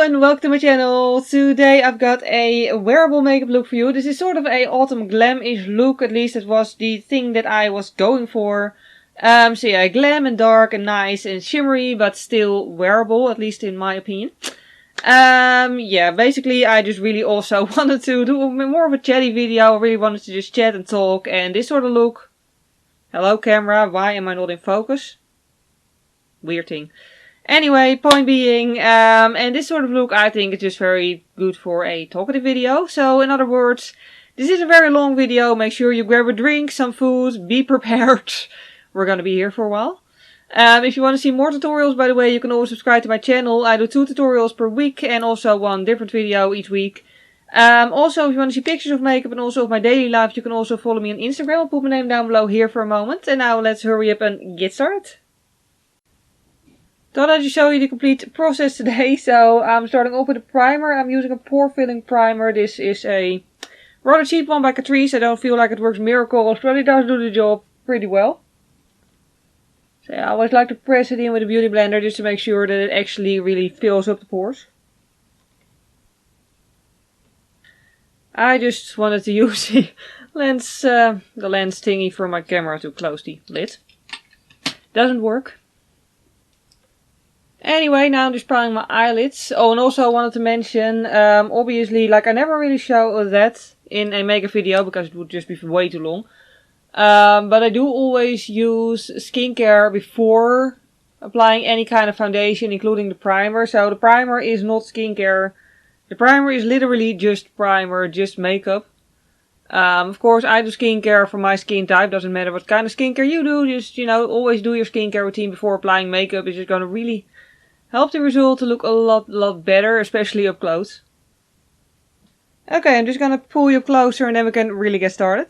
and welcome to my channel. Today I've got a wearable makeup look for you. This is sort of a autumn glam-ish look, at least it was the thing that I was going for. So yeah, glam and dark and nice and shimmery, but still wearable, at least in my opinion. Yeah, basically I just really also wanted to do more of a chatty video. I really wanted to just chat and talk, and this sort of look. Hello camera, why am I not in focus? Weird thing. Anyway, point being, and this sort of look I think is just very good for a talkative video. So in other words, this is a very long video. Make sure you grab a drink, some food, be prepared. We're gonna be here for a while. If you want to see more tutorials, by the way, you can always subscribe to my channel. I do 2 tutorials per week and also 1 different video each week. Also, if you want to see pictures of makeup and also of my daily life, you can also follow me on Instagram. I'll put my name down below here for a moment. And now let's hurry up and get started. Thought I'd just show you the complete process today. So I'm starting off with a primer. I'm using a pore filling primer. This is a rather cheap one by Catrice. I don't feel like it works miracles, but it does do the job pretty well. So I always like to press it in with a beauty blender just to make sure that it actually really fills up the pores. I just wanted to use the lens thingy for my camera to close the lid. Doesn't work. Anyway, now I'm just primeing my eyelids. Oh, and also I wanted to mention, obviously, like I never really show that in a makeup video because it would just be way too long. But I do always use skincare before applying any kind of foundation, including the primer. So the primer is not skincare. The primer is literally just primer, just makeup. Of course, I do skincare for my skin type. Doesn't matter what kind of skincare you do. Just, you know, always do your skincare routine before applying makeup. It's just going to really help the result to look a lot better, especially up close. Okay, I'm just going to pull you closer and then we can really get started.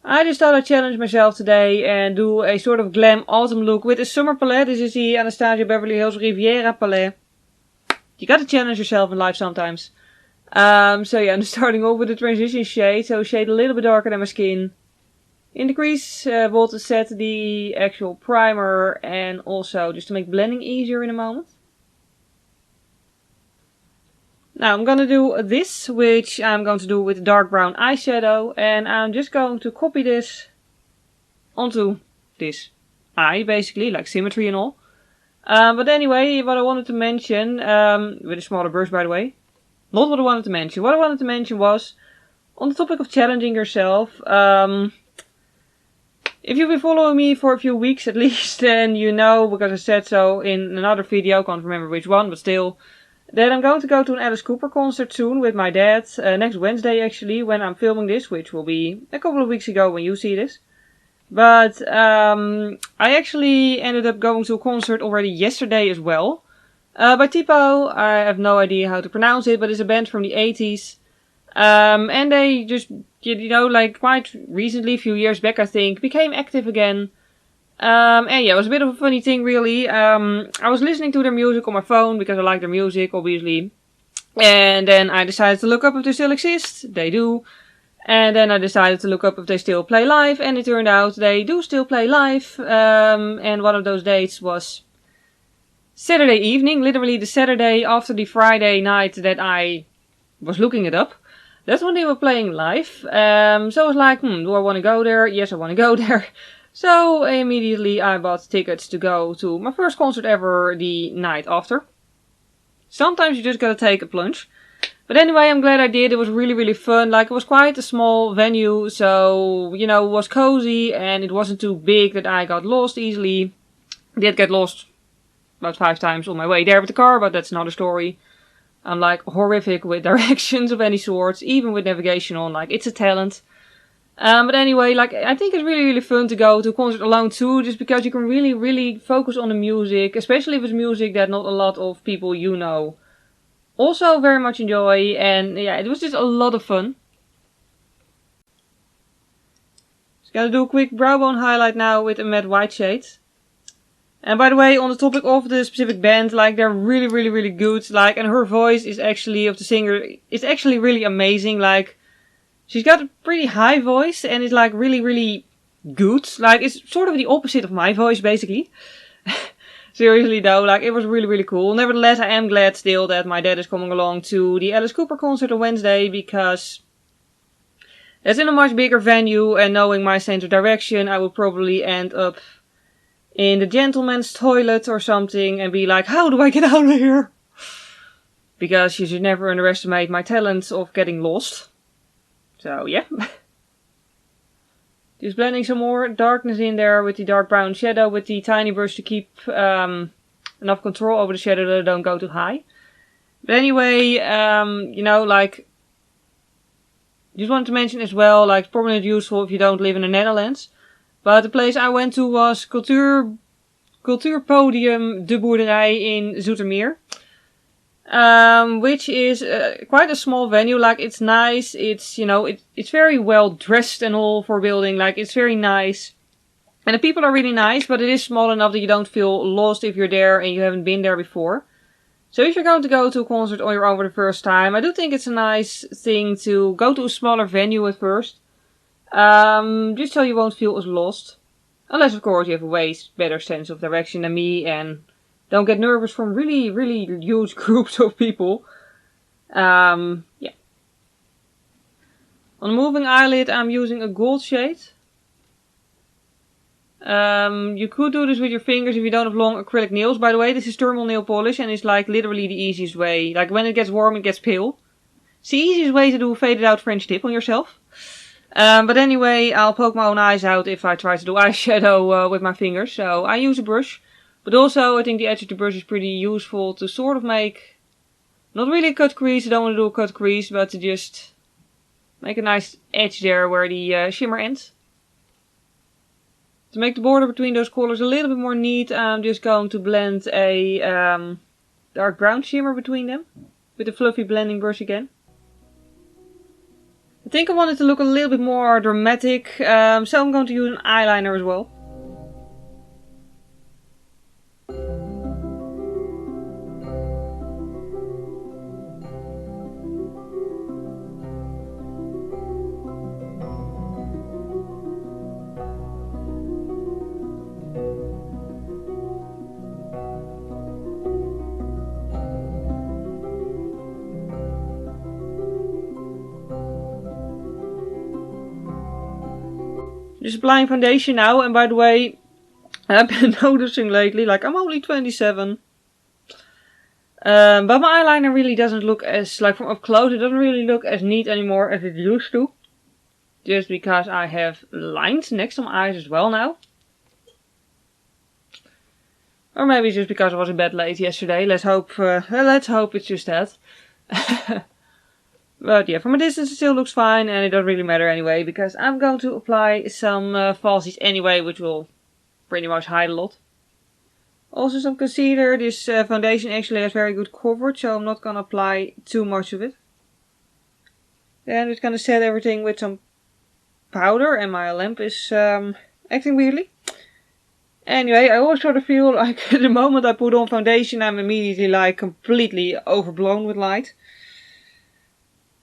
I just thought I'd challenge myself today and do a sort of glam autumn look with a summer palette. This is the Anastasia Beverly Hills Riviera palette. You gotta challenge yourself in life sometimes. So yeah, I'm starting off with the transition shade. So shade a little bit darker than my skin. In the crease, we'll set the actual primer and also just to make blending easier in a moment. Now I'm gonna do this, which I'm going to do with dark brown eyeshadow. And I'm just going to copy this onto this eye, basically, like symmetry and all. But anyway, what I wanted to mention, with a smaller brush by the way. Not what I wanted to mention. What I wanted to mention was, on the topic of challenging yourself, if you've been following me for a few weeks at least, then you know, because I said so in another video, can't remember which one, but still, that I'm going to go to an Alice Cooper concert soon with my dad, next Wednesday actually, when I'm filming this, which will be a couple of weeks ago when you see this. But I actually ended up going to a concert already yesterday as well, by Tipo. I have no idea how to pronounce it, but it's a band from the 80s. And they just, you know, like quite recently, a few years back I think, became active again. And yeah, it was a bit of a funny thing really. I was listening to their music on my phone because I like their music, obviously. And then I decided to look up if they still exist. They do. And then I decided to look up if they still play live, and it turned out they do still play live. And one of those dates was Saturday evening, literally the Saturday after the Friday night that I was looking it up. That's when they were playing live. So I was like, do I want to go there? Yes, I want to go there. So immediately I bought tickets to go to my first concert ever the night after. Sometimes you just gotta take a plunge. But anyway, I'm glad I did. It was really fun. Like, it was quite a small venue, so, you know, it was cozy and it wasn't too big that I got lost easily. I did get lost about 5 times on my way there with the car, but that's another story. I'm like horrific with directions of any sorts, even with navigation on, like it's a talent. But anyway, like I think it's really fun to go to a concert alone too, just because you can really focus on the music, especially if it's music that not a lot of people you know also very much enjoy, and yeah, it was just a lot of fun. Just gonna do a quick brow bone highlight now with a matte white shade. And by the way, on the topic of the specific band, like they're really good, like, and her voice is actually, of the singer, is actually really amazing. Like, she's got a pretty high voice and it's like really good. Like, it's sort of the opposite of my voice basically. Seriously though, like it was really, really cool. Nevertheless, I am glad still that my dad is coming along to the Alice Cooper concert on Wednesday, because it's in a much bigger venue, and knowing my sense of direction, I would probably end up in the gentleman's toilet or something and be like, how do I get out of here? Because you should never underestimate my talent of getting lost. So yeah. Just blending some more darkness in there with the dark brown shadow with the tiny brush to keep enough control over the shadow that I don't go too high. But anyway, you know, like, just wanted to mention as well, like, it's probably not useful if you don't live in the Netherlands. But the place I went to was Cultuurpodium De Boerderij in Zoetermeer. Which is quite a small venue. Like, it's nice, it's, you know, it's very well dressed and all for building, like, it's very nice. And the people are really nice, but it is small enough that you don't feel lost if you're there and you haven't been there before. So if you're going to go to a concert on your own for the first time, I do think it's a nice thing to go to a smaller venue at first. Just so you won't feel as lost. Unless, of course, you have a way better sense of direction than me and don't get nervous from really, really huge groups of people. Yeah. On the moving eyelid, I'm using a gold shade. You could do this with your fingers if you don't have long acrylic nails. By the way, this is thermal nail polish and it's like literally the easiest way. Like when it gets warm, it gets pale. It's the easiest way to do a faded out French tip on yourself. But anyway, I'll poke my own eyes out if I try to do eyeshadow with my fingers. So I use a brush. But also, I think the edge of the brush is pretty useful to sort of make, not really a cut crease, I don't want to do a cut crease, but to just make a nice edge there where the shimmer ends. To make the border between those colors a little bit more neat, I'm just going to blend a dark brown shimmer between them with a fluffy blending brush again. I think I want it to look a little bit more dramatic, so I'm going to use an eyeliner as well. Just applying foundation now, and by the way, I've been noticing lately, like I'm only 27. But my eyeliner really doesn't look as, like from up close, it doesn't really look as neat anymore as it used to. Just because I have lines next to my eyes as well now. Or maybe it's just because I was in bed late yesterday. Let's hope it's just that. But yeah, from a distance it still looks fine and it doesn't really matter anyway, because I'm going to apply some falsies anyway, which will pretty much hide a lot. Also some concealer. This foundation actually has very good coverage, so I'm not going to apply too much of it. Then I'm just going to set everything with some powder, and my lamp is acting weirdly. Anyway, I always sort of feel like the moment I put on foundation I'm immediately like completely overblown with light.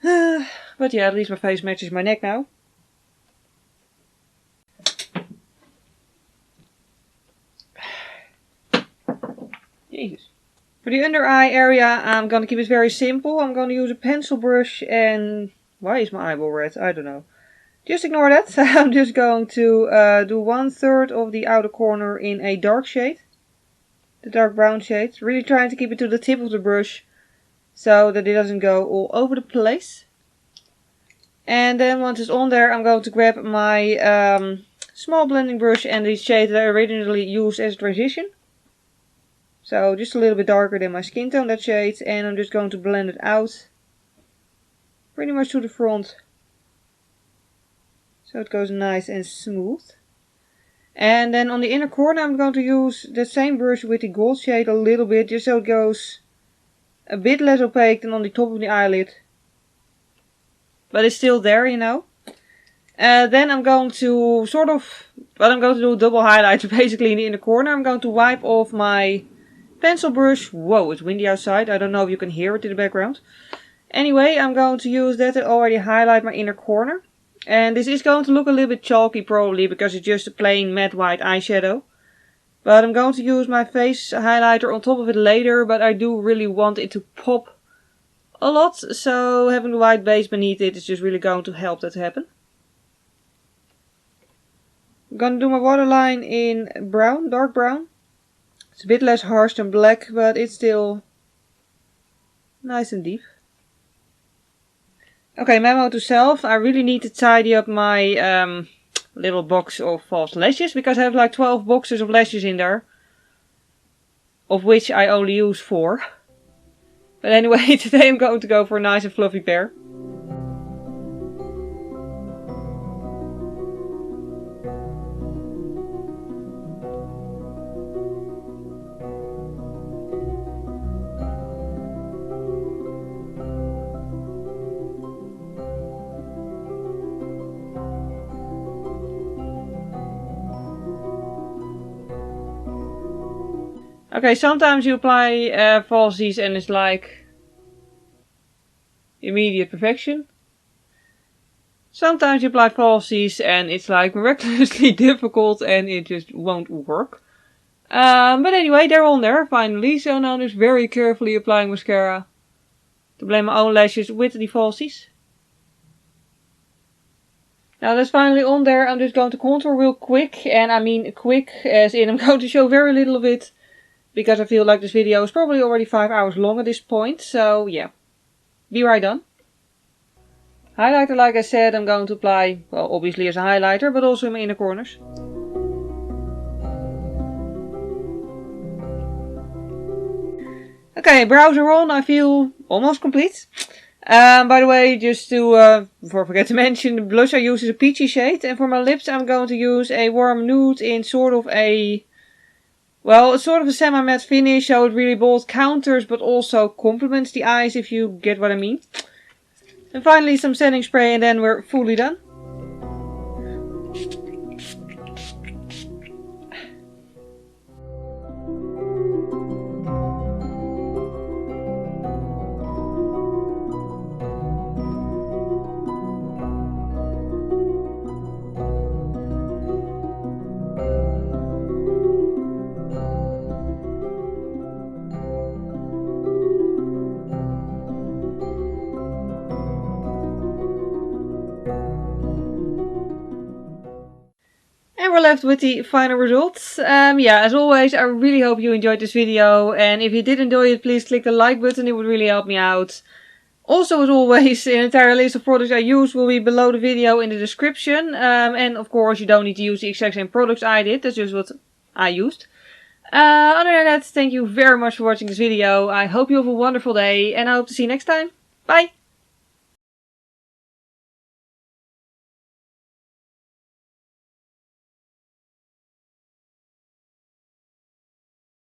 But yeah, at least my face matches my neck now. Jesus. For the under eye area, I'm going to keep it very simple. I'm going to use a pencil brush and... Why is my eyeball red? I don't know. Just ignore that. I'm just going to do 1/3 of the outer corner in a dark shade. The dark brown shade. Really trying to keep it to the tip of the brush, so that it doesn't go all over the place. And then once it's on there, I'm going to grab my small blending brush and the shade that I originally used as a transition. So just a little bit darker than my skin tone, that shade. And I'm just going to blend it out. Pretty much to the front. So it goes nice and smooth. And then on the inner corner I'm going to use the same brush with the gold shade a little bit, just so it goes a bit less opaque than on the top of the eyelid. But it's still there, you know. Then I'm going to do a double highlighter basically in the inner corner. I'm going to wipe off my pencil brush. Whoa, it's windy outside. I don't know if you can hear it in the background. Anyway, I'm going to use that to already highlight my inner corner. And this is going to look a little bit chalky probably, because it's just a plain matte white eyeshadow. But I'm going to use my face highlighter on top of it later, but I do really want it to pop a lot, so having the white base beneath it is just really going to help that happen. I'm going to do my waterline in brown, dark brown. It's a bit less harsh than black, but it's still nice and deep. Okay, memo to self. I really need to tidy up my little box of false lashes, because I have like 12 boxes of lashes in there, of which I only use 4. But anyway, today I'm going to go for a nice and fluffy pair. Okay, sometimes you apply falsies and it's like immediate perfection. Sometimes you apply falsies and it's like miraculously difficult and it just won't work. But anyway, they're on there finally, so now I'm just very carefully applying mascara to blend my own lashes with the falsies. Now that's finally on there. I'm just going to contour real quick, and I mean quick as in I'm going to show very little of it, because I feel like this video is probably already 5 hours long at this point, so yeah. Be right done. Highlighter, like I said, I'm going to apply, well, obviously as a highlighter, but also in my inner corners. Okay, brows are on. I feel almost complete. By the way, just to, before I forget to mention, the blush I use is a peachy shade. And for my lips I'm going to use a warm nude in sort of a, well, it's sort of a semi-matte finish, so it really both counters but also complements the eyes, if you get what I mean. And finally some setting spray, and then we're fully done. And we're left with the final results. Yeah, as always, I really hope you enjoyed this video. And if you did enjoy it, please click the like button. It would really help me out. Also, as always, the entire list of products I use will be below the video in the description. And of course, you don't need to use the exact same products I did. That's just what I used. Other than that, thank you very much for watching this video. I hope you have a wonderful day. And I hope to see you next time. Bye!